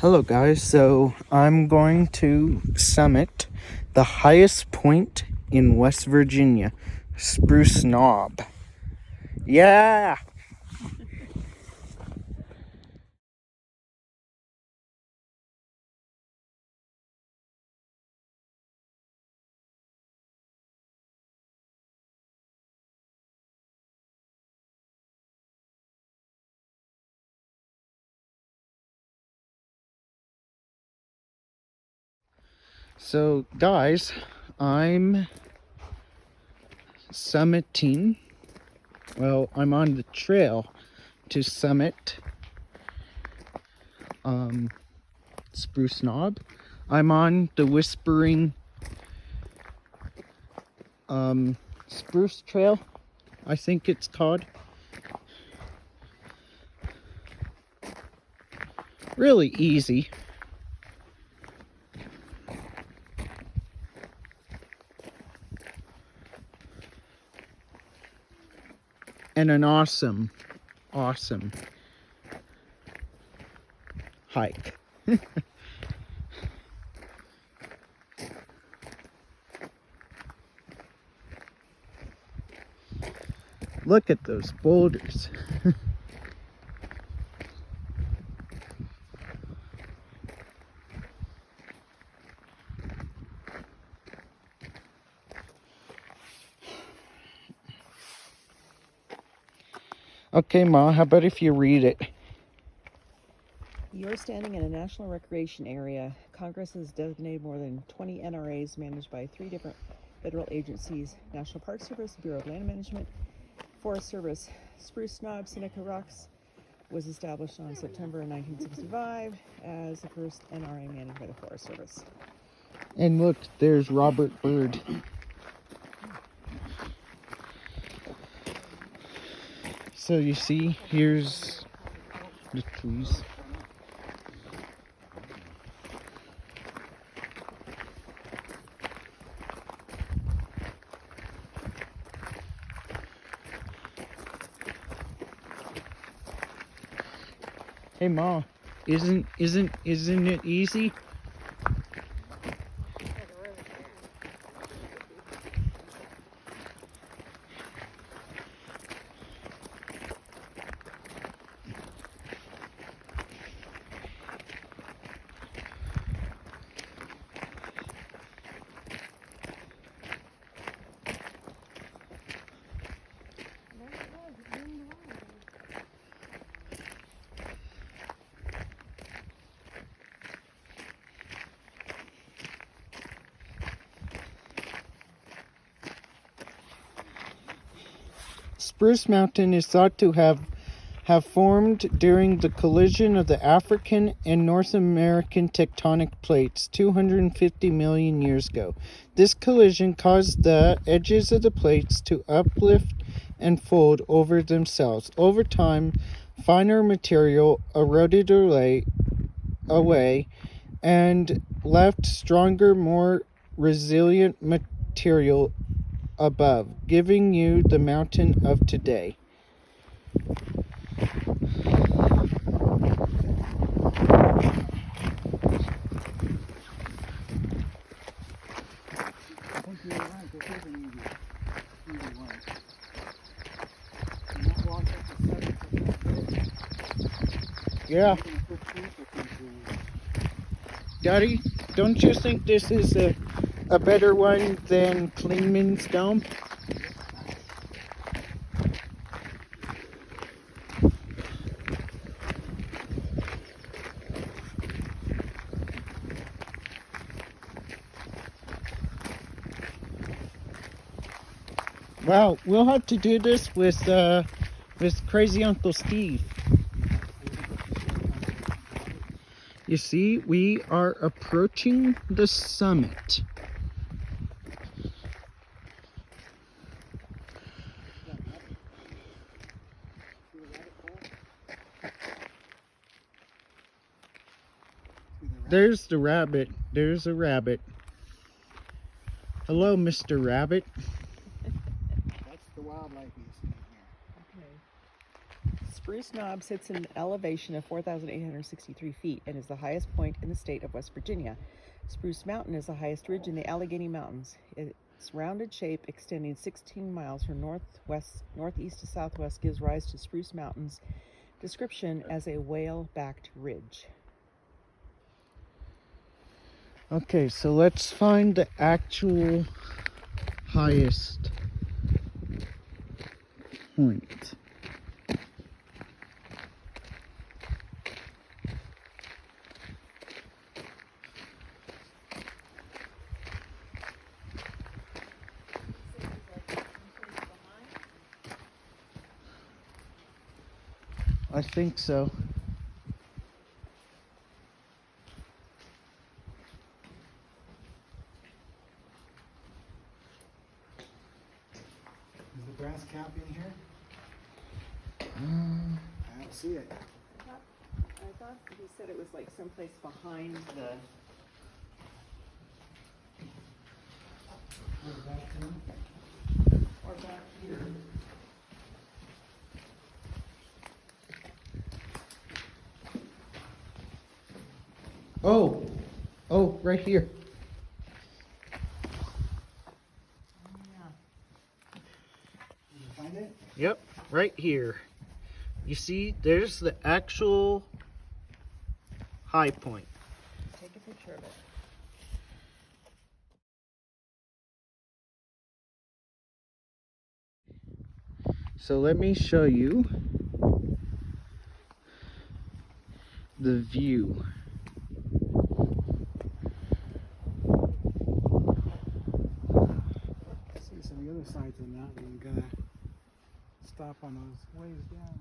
Hello guys, so I'm going to summit the highest point in West Virginia, Spruce Knob. Yeah! So guys, I'm summiting, I'm on the trail to summit Spruce Knob. I'm on the Whispering Spruce Trail, I think it's called. Really easy. And an awesome hike. Look at those boulders. Okay, Ma, how about if you read it? You're standing in a national recreation area. Congress has designated more than 20 NRAs managed by 3 different federal agencies: National Park Service, Bureau of Land Management, Forest Service. Spruce Knob Seneca Rocks was established on September 1965 as the first NRA managed by the Forest Service. And look, there's Robert Byrd. So you see, here's the trees. Hey Ma, isn't it easy? Spruce Mountain is thought to have formed during the collision of the African and North American tectonic plates 250 million years ago. This collision caused the edges of the plates to uplift and fold over themselves. Over time, finer material eroded away and left stronger, more resilient material above, giving you the mountain of today. Yeah. Daddy, don't you think this is a better one than Klingman's Dome? Well, we'll have to do this with Crazy Uncle Steve. You see, we are approaching the summit. There's the rabbit. There's a rabbit. Hello, Mr. Rabbit. That's the wildlife you see here. Okay. Spruce Knob sits in an elevation of 4,863 feet and is the highest point in the state of West Virginia. Spruce Mountain is the highest ridge in the Allegheny Mountains. Its rounded shape, extending 16 miles from northeast to southwest, gives rise to Spruce Mountain's description as a whale-backed ridge. Okay, so let's find the actual highest point. I think so. Is the brass cap in here? I don't see it. I thought he said it was like someplace behind the... or back here. Oh, right here. Did you find it? Yep, right here. You see, there's the actual high point. Take a picture of it. So let me show you the view. See some of the other sides of the mountain. I'm gonna stop on those ways down.